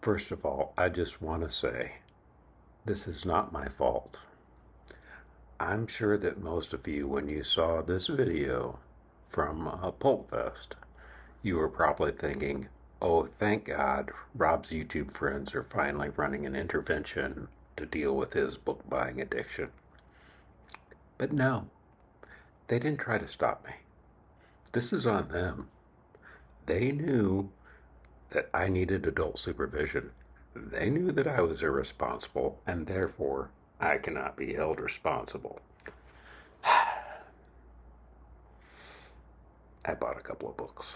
First of all, I just want to say this is not my fault. I'm sure that most of you, when you saw this video from Pulp Fest, you were probably thinking, oh, thank God, Rob's YouTube friends are finally running an intervention to deal with his book buying addiction. But no, they didn't try to stop me. This is on them. They knew that I needed adult supervision. They knew that I was irresponsible, and therefore I cannot be held responsible. I bought a couple of books.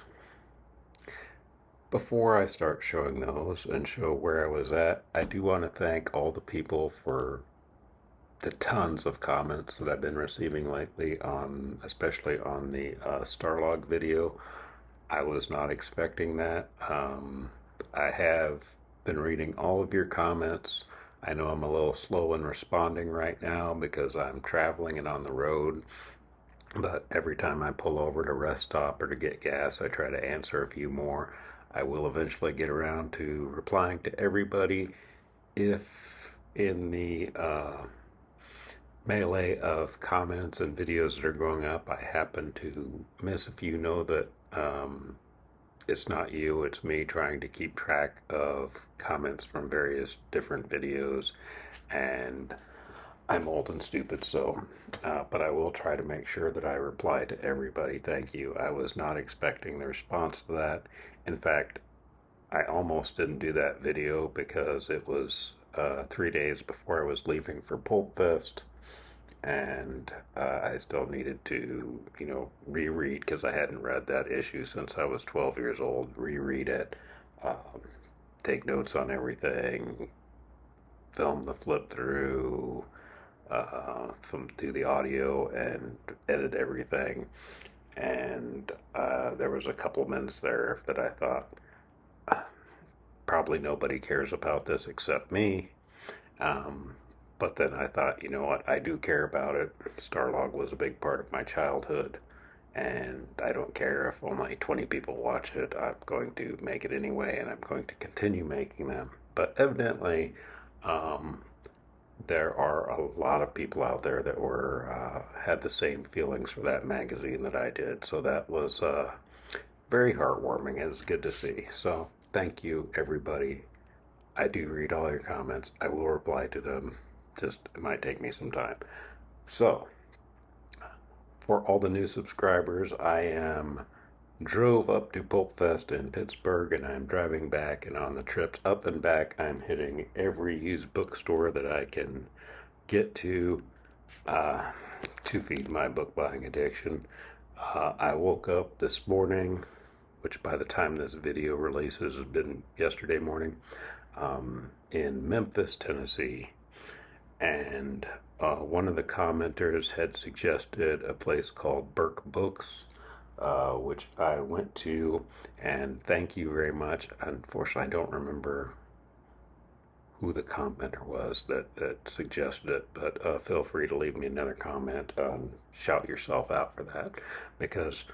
Before I start showing those and show where I was at, I do want to thank all the people for the tons of comments that I've been receiving lately on, especially on the Starlog video. I was not expecting that. I have been reading all of your comments. I know I'm a little slow in responding right now because I'm traveling and on the road, but every time I pull over to rest stop or to get gas, I try to answer a few more. I will eventually get around to replying to everybody if in the melee of comments and videos that are going up, I happen to miss a few. Know that it's not you, it's me trying to keep track of comments from various different videos, and I'm old and stupid, so, but I will try to make sure that I reply to everybody. Thank you. I was not expecting the response to that. In fact, I almost didn't do that video because it was 3 days before I was leaving for Pulp Fest, and I still needed to, reread because I hadn't read that issue since I was 12 years old. Reread it, um, take notes on everything, film the flip through, do the audio, and edit everything. And there was a couple minutes there that I thought, probably nobody cares about this except me. Um, but then I thought, you know what, I do care about it. Starlog was a big part of my childhood, and I don't care if only 20 people watch it. I'm going to make it anyway, and I'm going to continue making them. But evidently, um, there are a lot of people out there that were had the same feelings for that magazine that I did. So that was very heartwarming. It's good to see. So thank you, everybody. I do read all your comments. I will reply to them. Just it might take me some time. So for all the new subscribers, I am drove up to Pulp Fest in Pittsburgh, and I'm driving back, and on the trips up and back I'm hitting every used bookstore that I can get uh, to feed my book buying addiction. I woke up this morning, which by the time this video releases has been yesterday morning, in Memphis, Tennessee, and one of the commenters had suggested a place called Burke Books, which I went to, and thank you very much. Unfortunately, I don't remember who the commenter was that suggested it, but feel free to leave me another comment. Shout yourself out for that, because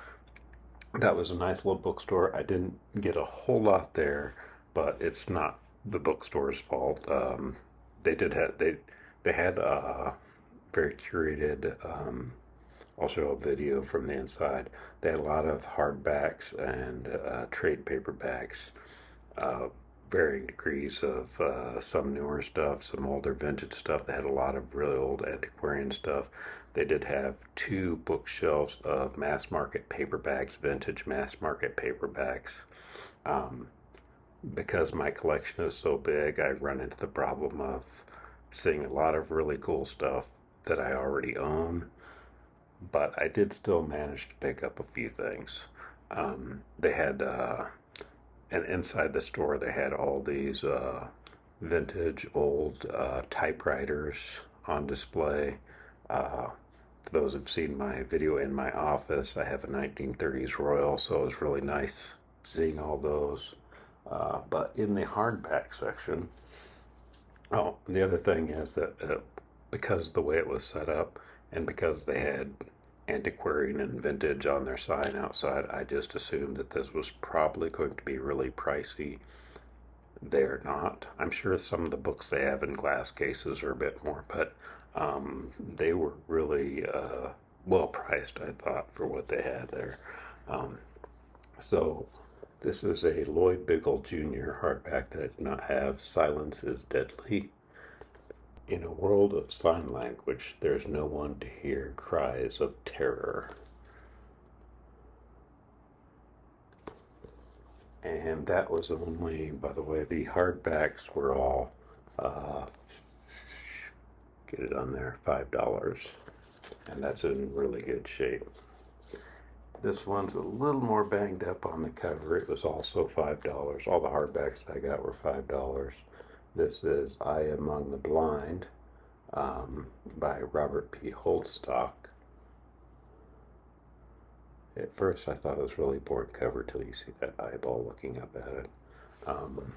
that was a nice little bookstore. I didn't get a whole lot there, but it's not the bookstore's fault. They did have they had a very curated. I'll show a video from the inside. They had a lot of hardbacks and trade paperbacks, uh, varying degrees of some newer stuff, some older vintage stuff. They had a lot of really old antiquarian stuff. They did have two bookshelves of mass market paperbacks, vintage mass market paperbacks. Um, because my collection is so big, I run into the problem of seeing a lot of really cool stuff that I already own, but I did still manage to pick up a few things. They had, and inside the store, they had all these vintage old typewriters on display. For those who've seen my video in my office, I have a 1930s Royal, so it was really nice seeing all those. But in the hardback section, oh, the other thing is that because of the way it was set up, and because they had antiquarian and vintage on their sign outside, I just assumed that this was probably going to be really pricey. They're not. I'm sure some of the books they have in glass cases are a bit more, but they were really well priced, I thought, for what they had there. Um, so this is a Lloyd Biggle Jr. hardback that I did not have. Silence is Deadly. In a world of sign language, there's no one to hear cries of terror. And that was only, by the way, the hardbacks were all, uh, get it on there, $5. And that's in really good shape. This one's a little more banged up on the cover. It was also $5. All the hardbacks I got were $5. This is I Among the Blind by Robert P. Holdstock. At first, I thought it was really boring cover till you see that eyeball looking up at it. Um,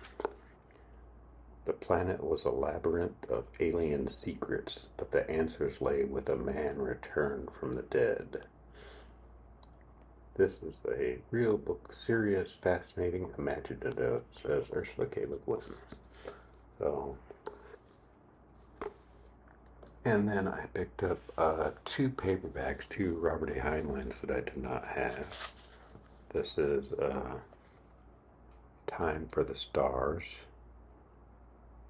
the planet was a labyrinth of alien secrets, but the answers lay with a man returned from the dead. This is a real book, serious, fascinating, imaginative, says Ursula K. Le Guin. So, and then I picked up two paperbacks, two Robert A. Heinleins that I did not have. This is Time for the Stars.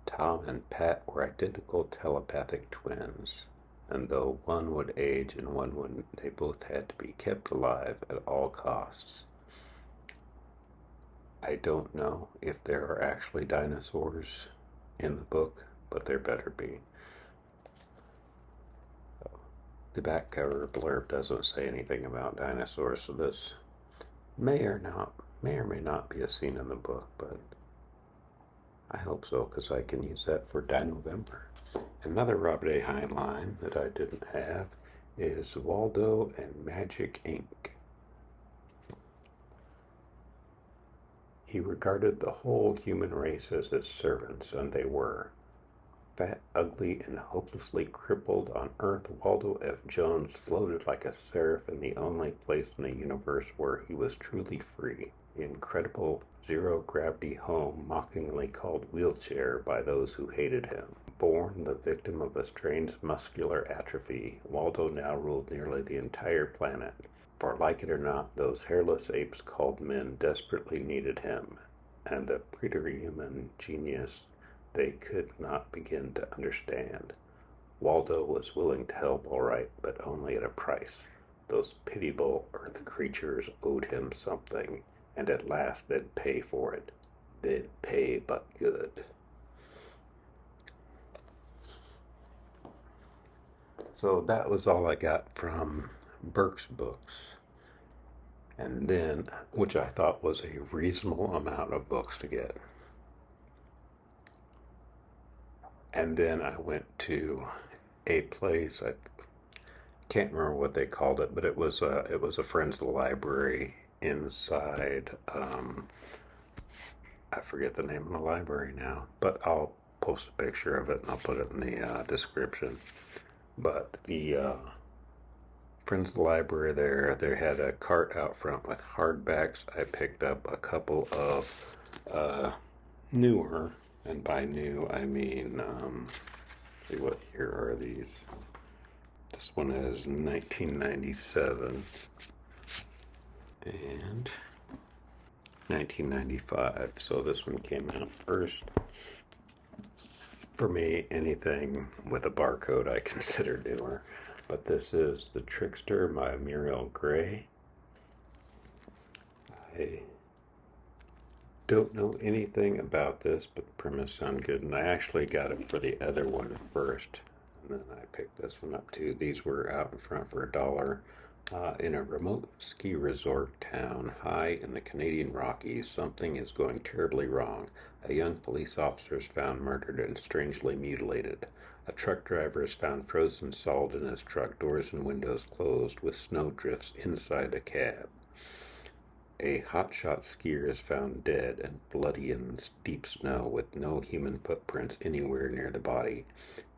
Tom and Pat were identical telepathic twins, and though one would age and one wouldn't, they both had to be kept alive at all costs. I don't know if there are actually dinosaurs in the book, but there better be. The back cover blurb doesn't say anything about dinosaurs, so this may or may not be a scene in the book, but I hope so, because I can use that for Dinovember. Another Robert A. Heinlein that I didn't have is Waldo and Magic Ink. He regarded the whole human race as his servants, and they were. Fat, ugly, and hopelessly crippled on Earth, Waldo F. Jones floated like a seraph in the only place in the universe where he was truly free. The incredible zero-gravity home mockingly called Wheelchair by those who hated him. Born the victim of a strange muscular atrophy, Waldo now ruled nearly the entire planet. For like it or not, those hairless apes called men desperately needed him, and the preterhuman genius they could not begin to understand. Waldo was willing to help, all right, but only at a price. Those pitiable earth creatures owed him something, and at last they'd pay for it. They'd pay but good. So that was all I got from Burke's books. And then, which I thought was a reasonable amount of books to get. And then I went to a place, I can't remember what they called it, but it was a friend's library inside. I forget the name of the library now, but I'll post a picture of it and I'll put it in the description. But the friends of the library there, they had a cart out front with hardbacks. I picked up a couple of newer, and by new I mean, see what year are these? This one is 1997 and 1995, so this one came out first. For me, anything with a barcode I consider newer, but this is The Trickster by Muriel Gray. I don't know anything about this, but the premise sounded good, and I actually got it for the other one first, and then I picked this one up too. These were out in front for $1. In a remote ski resort town high in the Canadian Rockies, something is going terribly wrong. A young police officer is found murdered and strangely mutilated. A truck driver is found frozen solid in his truck, doors and windows closed, with snow drifts inside the cab. A hotshot skier is found dead and bloody in deep snow with no human footprints anywhere near the body.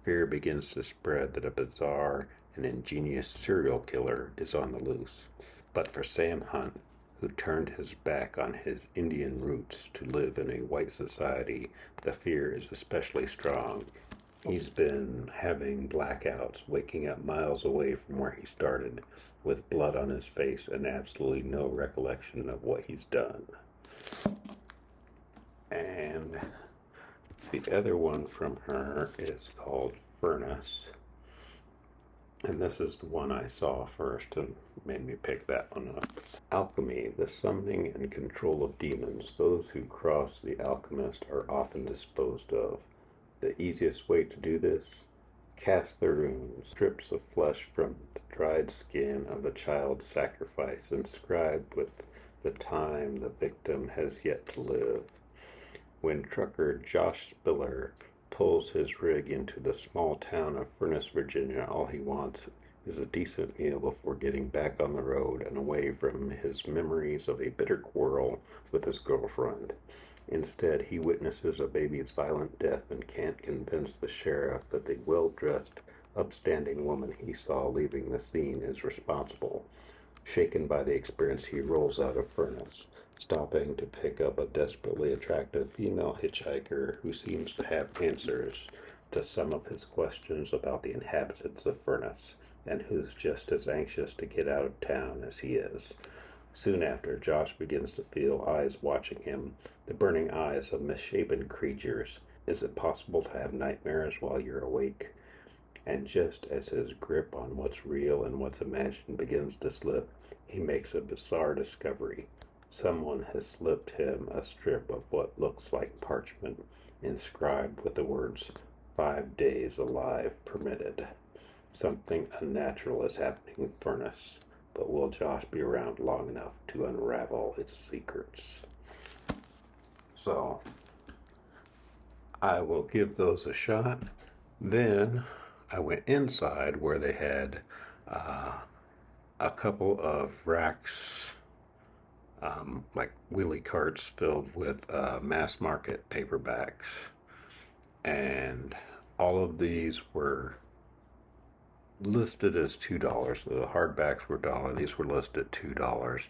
Fear begins to spread that a bizarre and ingenious serial killer is on the loose. But for Sam Hunt, who turned his back on his Indian roots to live in a white society, the fear is especially strong. He's been having blackouts, waking up miles away from where he started, with blood on his face and absolutely no recollection of what he's done. And the other one from her is called Furnace. And this is the one I saw first and made me pick that one up. Alchemy, the summoning and control of demons. Those who cross the alchemist are often disposed of. The easiest way to do this? Cast the runes, strips of flesh from the dried skin of a child sacrifice, inscribed with the time the victim has yet to live. When trucker Josh Spiller pulls his rig into the small town of Furnace, Virginia, all he wants is a decent meal before getting back on the road and away from his memories of a bitter quarrel with his girlfriend. Instead, he witnesses a baby's violent death and can't convince the sheriff that the well-dressed, upstanding woman he saw leaving the scene is responsible. Shaken by the experience, he rolls out of Furnace, stopping to pick up a desperately attractive female hitchhiker who seems to have answers to some of his questions about the inhabitants of Furnace, and who's just as anxious to get out of town as he is. Soon after, Josh begins to feel eyes watching him, the burning eyes of misshapen creatures. Is it possible to have nightmares while you're awake? And just as his grip on what's real and what's imagined begins to slip, he makes a bizarre discovery. Someone has slipped him a strip of what looks like parchment, inscribed with the words, 5 days alive permitted. Something unnatural is happening in Furnace, but will Josh be around long enough to unravel its secrets? So, I will give those a shot. Then I went inside where they had a couple of racks, like wheelie carts filled with mass market paperbacks. And all of these were listed as $2. So the hardbacks were $1. These were listed at $2.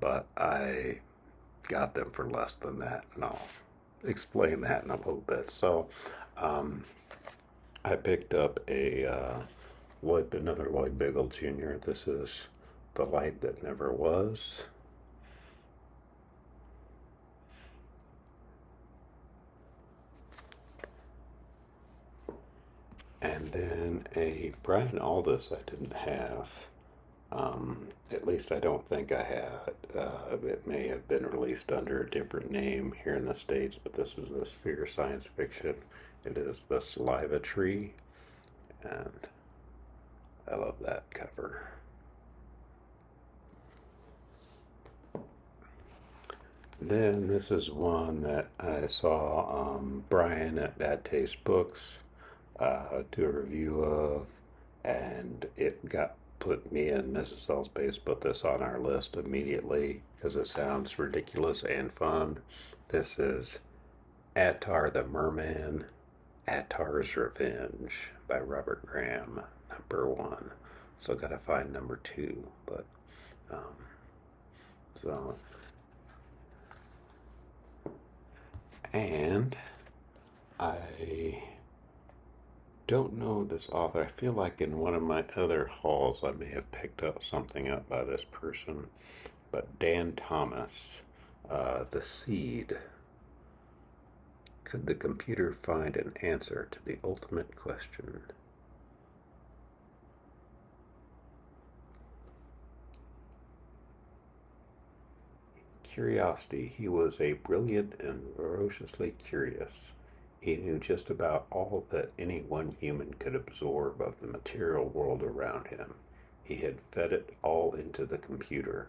But I got them for less than that. And I'll explain that in a little bit. So, I picked up another Lloyd Biggle Jr. This is The Light That Never Was. And then a Bryan Aldous I didn't have. At least I don't think I had. It may have been released under a different name here in the States, but this is a Sphere science fiction. It is The Saliva Tree, and I love that cover. Then this is one that I saw Bryan at Bad Taste Books do a review of, and it put me and Mrs. Salisbury put this on our list immediately because it sounds ridiculous and fun. This is Attar the Merman, Attar's Revenge by Robert Graham, #1. So gotta find #2, but so, and I don't know this author. I feel like in one of my other hauls I may have picked up something up by this person, but Dan Thomas, The Seed. Could the computer find an answer to the ultimate question? Curiosity. He was a brilliant and ferociously curious. He knew just about all that any one human could absorb of the material world around him. He had fed it all into the computer.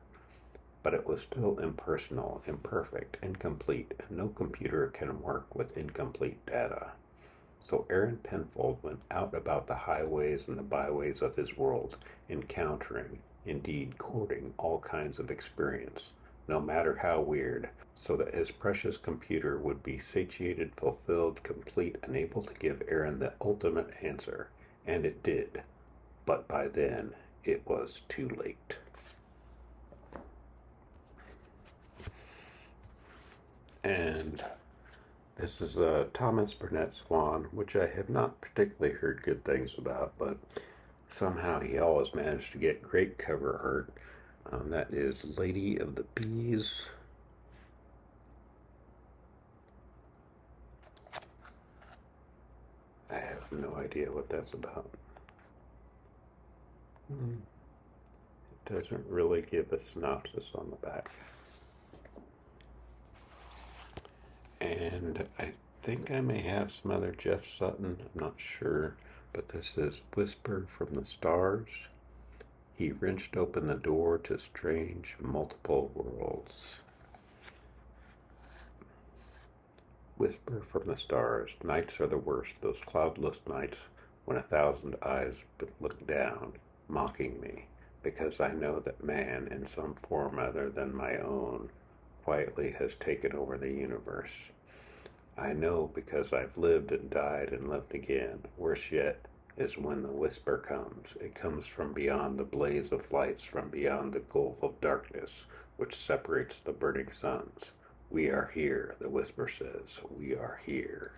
But it was still impersonal, imperfect, incomplete, and no computer can work with incomplete data. So Aaron Penfold went out about the highways and the byways of his world, encountering, indeed courting, all kinds of experience, no matter how weird, so that his precious computer would be satiated, fulfilled, complete, and able to give Aaron the ultimate answer. And it did. But by then, it was too late. And this is a Thomas Burnett Swan, which I have not particularly heard good things about, but somehow he always managed to get great cover art. That is Lady of the Bees. I have no idea what that's about. It doesn't really give a synopsis on the back. And I think I may have some other Jeff Sutton, I'm not sure, but this is Whisper from the Stars. He wrenched open the door to strange multiple worlds. Whisper from the stars, nights are the worst, those cloudless nights when 1,000 eyes look down, mocking me, because I know that man, in some form other than my own, quietly has taken over the universe. I know because I've lived and died and lived again. Worse yet is when the whisper comes. It comes from beyond the blaze of lights, from beyond the gulf of darkness which separates the burning suns. We are here, the whisper says. We are here.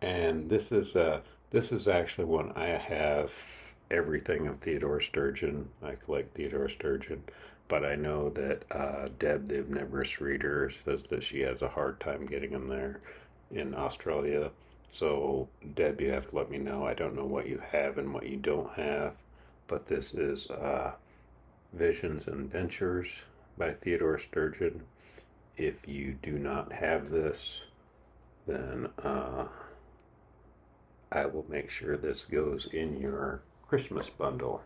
And this is actually one I have everything of Theodore Sturgeon. I collect Theodore Sturgeon, but I know that Deb, the omnivorous reader, says that she has a hard time getting them there in Australia. So Deb, you have to let me know. I don't know what you have and what you don't have, but this is Visions and Ventures by Theodore Sturgeon. If you do not have this, then I will make sure this goes in your Christmas bundle.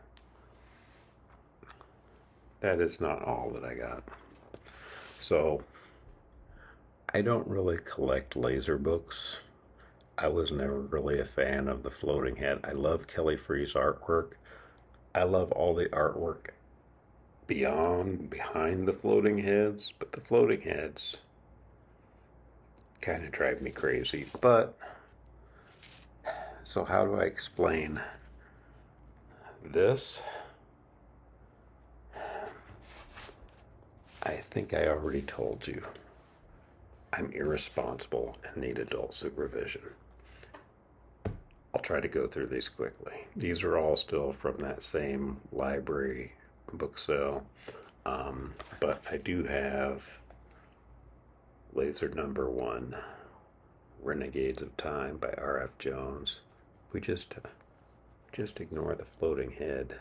That is not all that I got. So, I don't really collect laser books. I was never really a fan of the floating head. I love Kelly Free's artwork. I love all the artwork behind the floating heads, but the floating heads kind of drive me crazy. But, so how do I explain this? I think I already told you. I'm irresponsible and need adult supervision. I'll try to go through these quickly. These are all still from that same library book sale, but I do have Laser Number 1, Renegades of Time by R.F. Jones. We just ignore the floating head.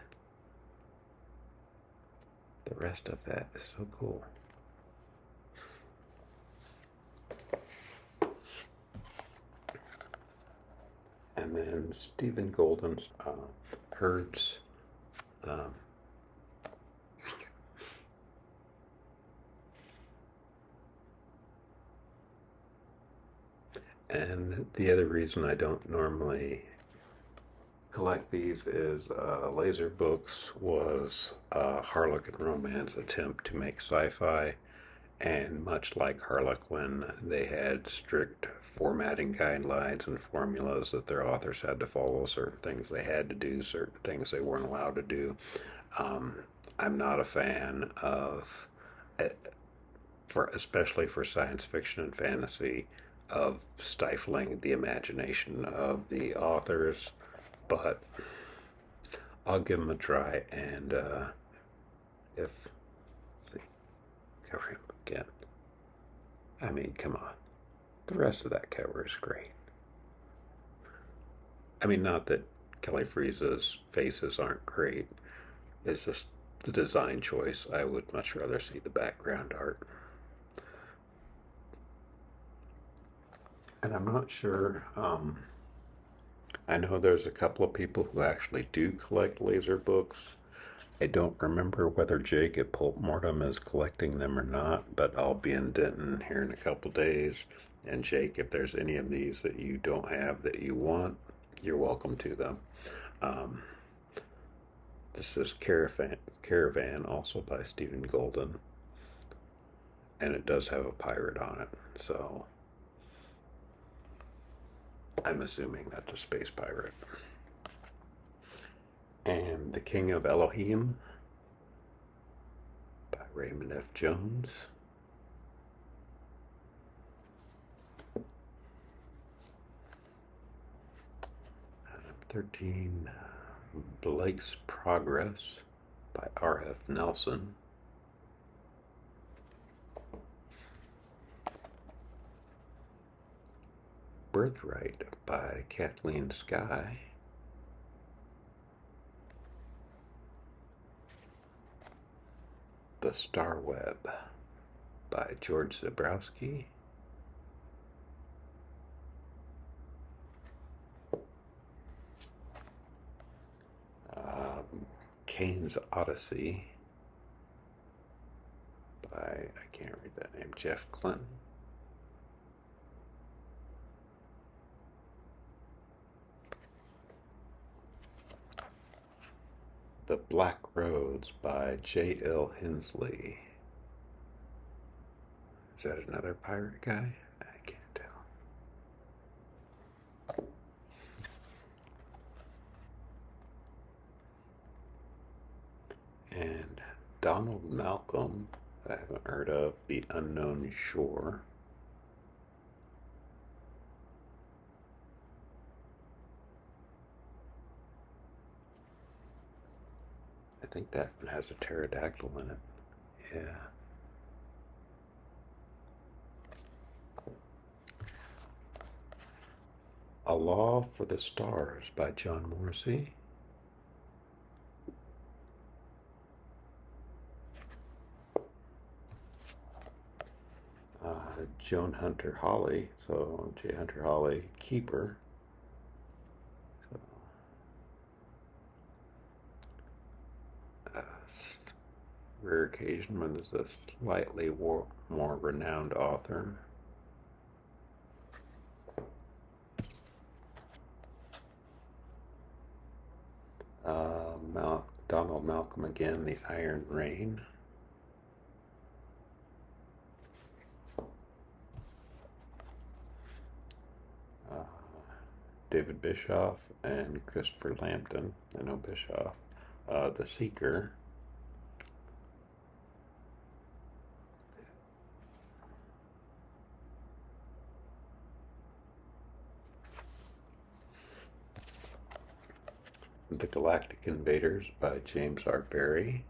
The rest of that is so cool. And then Stephen Golden's Herds. And the other reason I don't normally collect these is Laser Books was a Harlequin romance attempt to make sci-fi, and much like Harlequin, they had strict formatting guidelines and formulas that their authors had to follow. Certain things they had to do, certain things they weren't allowed to do. I'm not a fan of, especially for science fiction and fantasy, of stifling the imagination of the authors, but I'll give them a try. And if, see, cover him again. I mean, come on. The rest of that cover is great. I mean, not that Kelly Freese's faces aren't great. It's just the design choice. I would much rather see the background art. And I'm not sure. I know there's a couple of people who actually do collect laser books. I don't remember whether Jake at Pulp Mortem is collecting them or not, but I'll be in Denton here in a couple days. And Jake, if there's any of these that you don't have that you want, you're welcome to them. This is Caravan, also by Stephen Golden, and it does have a pirate on it, so I'm assuming that's a space pirate. And The King of Elohim by Raymond F. Jones. 13, Blake's Progress by R.F. Nelson. Birthright by Kathleen Sky. The Star Web by George Zebrowski. Kane's Odyssey by, I can't read that name, Jeff Clinton. The Black Roads by J.L. Hensley. Is that another pirate guy? I can't tell. And Donald Malcolm, I haven't heard of, The Unknown Shore. I think that one has a pterodactyl in it. Yeah. A Law for the Stars by John Morrissey. Joan Hunter Holly, so J. Hunter Holly, Keeper. So, rare occasion when there's a slightly more renowned author. Donald Malcolm again, The Iron Rain. David Bischoff and Christopher Lambton. I know Bischoff. The Seeker. The Galactic Invaders by James R. Barrie.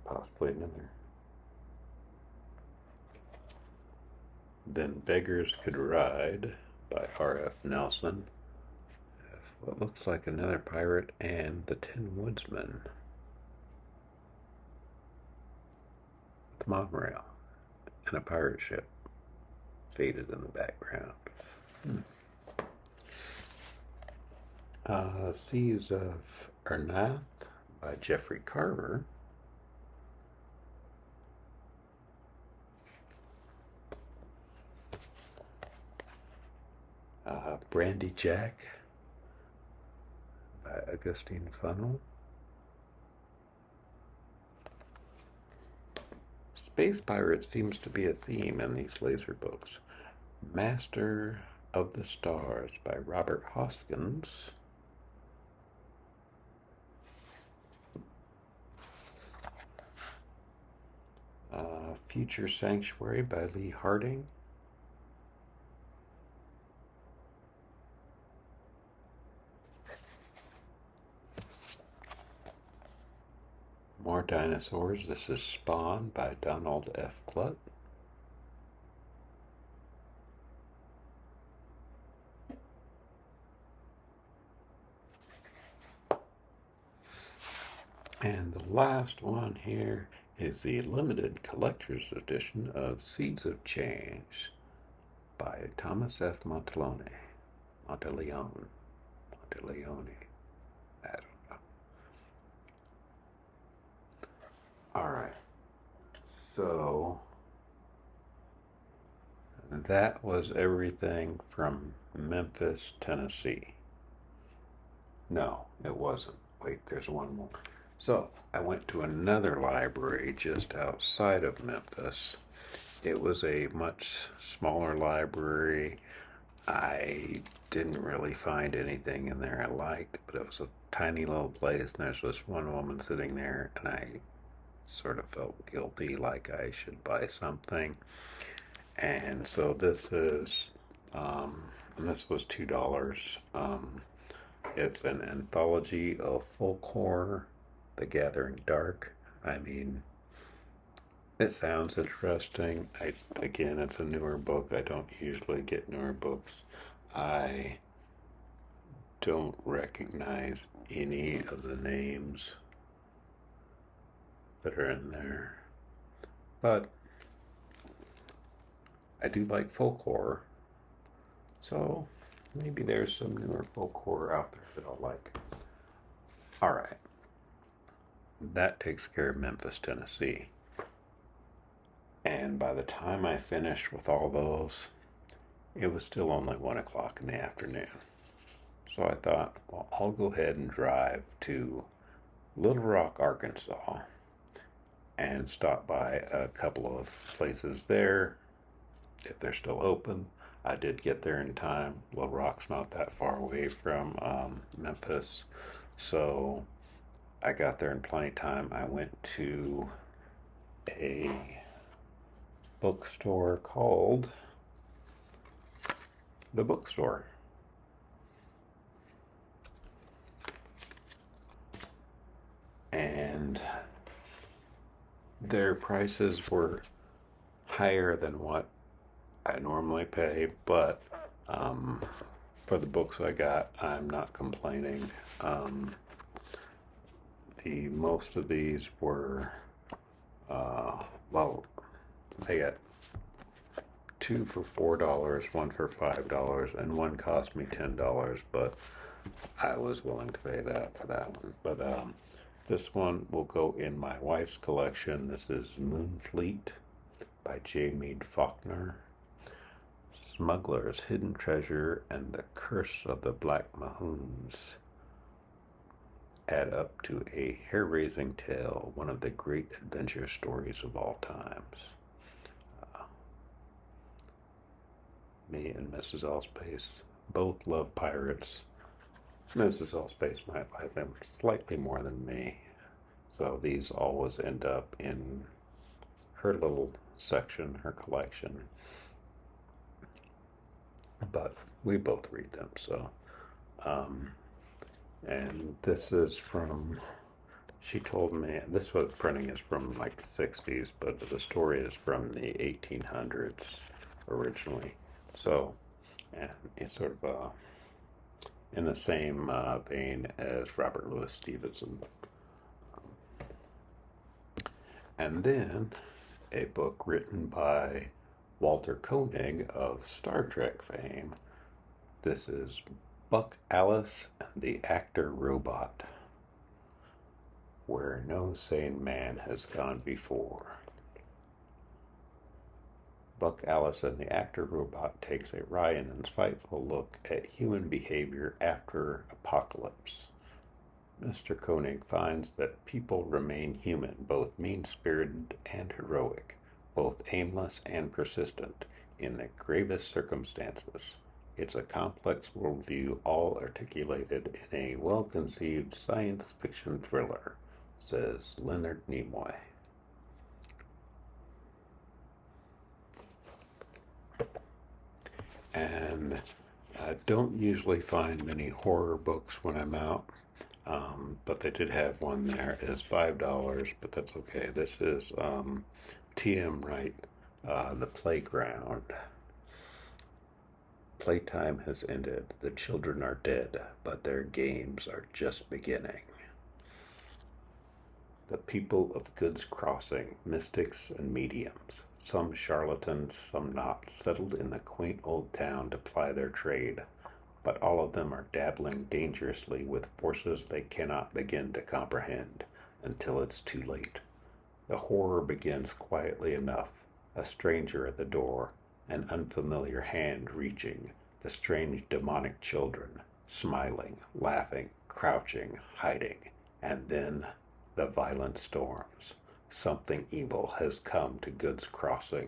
Possibly another. Then Beggars Could Ride by R.F. Nelson. What looks like another pirate, and The Tin Woodsman. The monorail and a pirate ship faded in the background. Seas of Ernath by Jeffrey Carver. Brandy Jack by Augustine Funnell. Space pirates seems to be a theme in these laser books. Master of the Stars by Robert Hoskins. Future Sanctuary by Lee Harding. More Dinosaurs. This is Spawn by Donald F. Clutt. And the last one here is the limited collector's edition of Seeds of Change by Thomas F. Monteleone. I don't know. Alright, so that was everything from Memphis, Tennessee. No, it wasn't. Wait, there's one more. So I went to another library just outside of Memphis. It was a much smaller library, I didn't really find anything in there I liked, but it was a tiny little place, and there's this one woman sitting there, and I sort of felt guilty, like I should buy something. And so this is, and this was $2. It's an anthology of folk horror, The Gathering Dark. I mean, it sounds interesting. Again, it's a newer book. I don't usually get newer books. I don't recognize any of the names that are in there, but I do like folk horror, so maybe there's some newer folk horror out there that I'll like. All right, that takes care of Memphis, Tennessee. And by the time I finished with all those, it was still only 1 o'clock in the afternoon. So I thought, well, I'll go ahead and drive to Little Rock, Arkansas, and stop by a couple of places there if they're still open. I did get there in time. Little Rock's not that far away from Memphis, so I got there in plenty of time. I went to a bookstore called the Bookstore. And their prices were higher than what I normally pay, but for the books I got, I'm not complaining. The most of these were, well, I got two for $4, one for $5, and one cost me $10, but I was willing to pay that for that one. But this one will go in my wife's collection. This is Moonfleet by J. Mead Faulkner. Smuggler's Hidden Treasure and the Curse of the Black Mahoons add up to a hair-raising tale, one of the great adventure stories of all times. Me and Mrs. Allspace both love pirates. Mrs. Allspace might like them slightly more than me, so these always end up in her little section, her collection. But we both read them, so. And this is from, she told me, this was printing is from like the 60s, but the story is from the 1800s originally. So, and it's sort of in the same vein as Robert Louis Stevenson. And then a book written by Walter Koenig of Star Trek fame. This is Buck Alice and the Actor Robot, Where No Sane Man Has Gone Before. Buck Alice and the Actor Robot takes a wry and insightful look at human behavior after apocalypse. Mr. Koenig finds that people remain human, both mean-spirited and heroic, both aimless and persistent, in the gravest circumstances. It's a complex worldview, all articulated in a well-conceived science fiction thriller, says Leonard Nimoy. And I don't usually find many horror books when I'm out, but they did have one there. It is $5, but that's okay. This is T.M. Wright, The Playground. Playtime has ended. The children are dead, but their games are just beginning. The people of Goods Crossing, mystics and mediums, some charlatans, some not, settled in the quaint old town to ply their trade, but all of them are dabbling dangerously with forces they cannot begin to comprehend until it's too late. The horror begins quietly enough, a stranger at the door, an unfamiliar hand reaching, the strange demonic children, smiling, laughing, crouching, hiding, and then the violent storms. Something evil has come to Goods Crossing.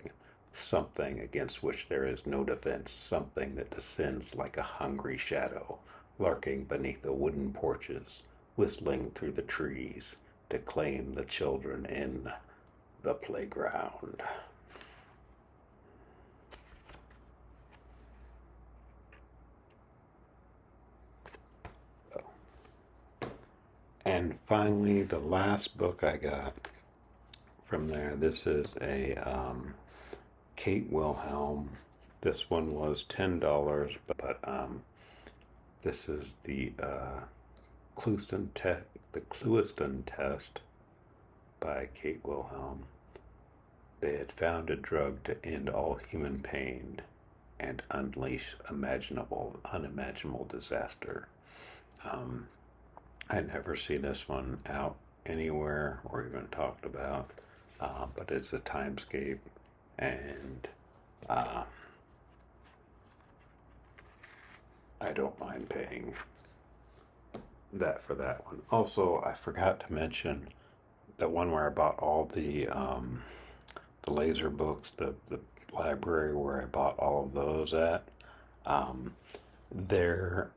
something against which there is no defense, something that descends like a hungry shadow, lurking beneath the wooden porches, whistling through the trees to claim the children in the playground. And finally, the last book I got from there, this is a Kate Wilhelm. This one was $10, but this is the Clewiston Test by Kate Wilhelm. They had found a drug to end all human pain and unleash unimaginable disaster. I'd never seen this one out anywhere or even talked about, but it's a timescape, and I don't mind paying that for that one. Also, I forgot to mention the one where I bought all the laser books, the library where I bought all of those at. Their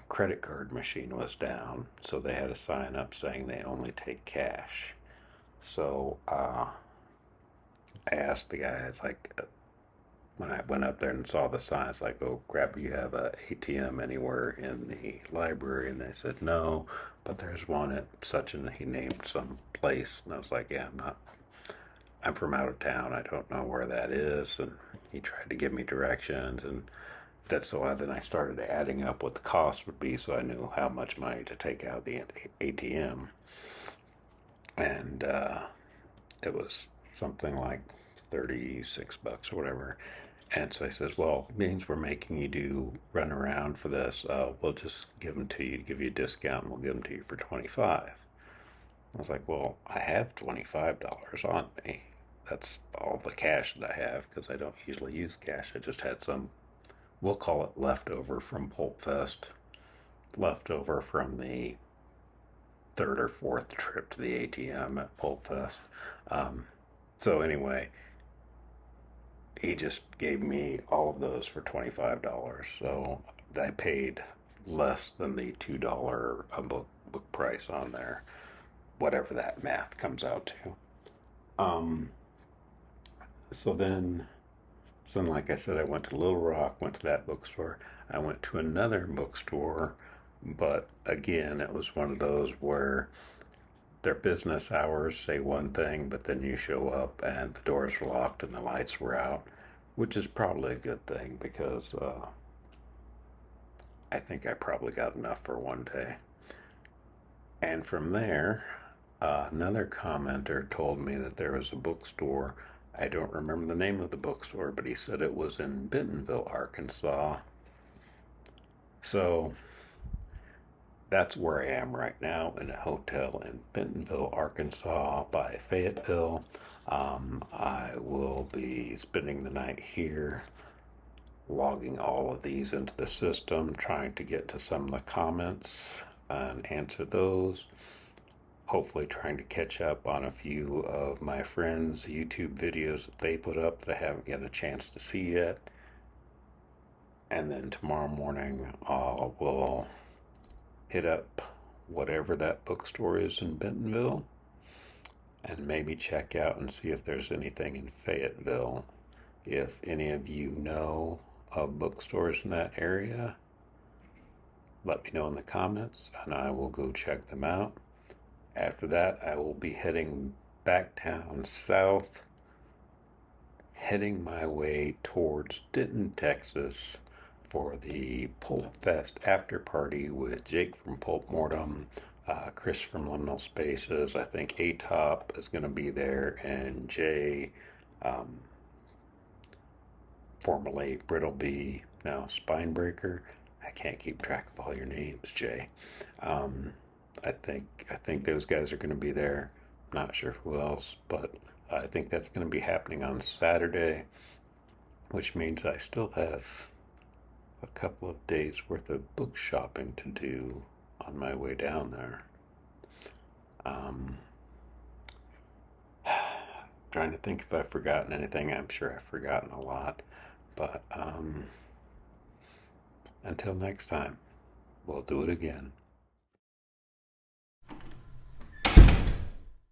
credit card machine was down, so they had a sign up saying they only take cash. So I asked the guys, like, when I went up there and saw the sign, it's like, oh crap, you have a ATM anywhere in the library? And they said no, but there's one at such, and he named some place, and I was like, yeah, I'm from out of town, I don't know where that is. And he tried to give me directions, and then I started adding up what the cost would be, so I knew how much money to take out of the ATM, and it was something like $36 or whatever. And so he says, well, it means we're making you run around for this. We'll just give them to you, give you a discount, and we'll give them to you for 25. I was like, well, I have $25 on me. That's all the cash that I have, because I don't usually use cash. I just had some, we'll call it leftover from Pulp Fest, leftover from the third or fourth trip to the ATM at Pulp Fest. So anyway, he just gave me all of those for $25. So I paid less than the $2 a book price on there, whatever that math comes out to. So then, like I said, I went to Little Rock, went to that bookstore. I went to another bookstore, but again, it was one of those where their business hours say one thing, but then you show up and the doors were locked and the lights were out, which is probably a good thing, because I think I probably got enough for one day. And from there, another commenter told me that there was a bookstore. I don't remember the name of the bookstore, but he said it was in Bentonville, Arkansas. So that's where I am right now, in a hotel in Bentonville, Arkansas by Fayetteville. I will be spending the night here, logging all of these into the system, trying to get to some of the comments and answer those. Hopefully trying to catch up on a few of my friends' YouTube videos that they put up that I haven't got a chance to see yet. And then tomorrow morning we'll hit up whatever that bookstore is in Bentonville and maybe check out and see if there's anything in Fayetteville. If any of you know of bookstores in that area, let me know in the comments and I will go check them out. After that, I will be heading back down south, heading my way towards Denton, Texas, for the Pulp Fest after party with Jake from Pulp Mortem, Chris from Liminal Spaces. I think A-Top is going to be there, and Jay, formerly Brittleby, now Spinebreaker. I can't keep track of all your names, Jay. I think those guys are going to be there. Not sure who else, but I think that's going to be happening on Saturday, which means I still have a couple of days worth of book shopping to do on my way down there. Trying to think if I've forgotten anything. I'm sure I've forgotten a lot. But until next time, we'll do it again.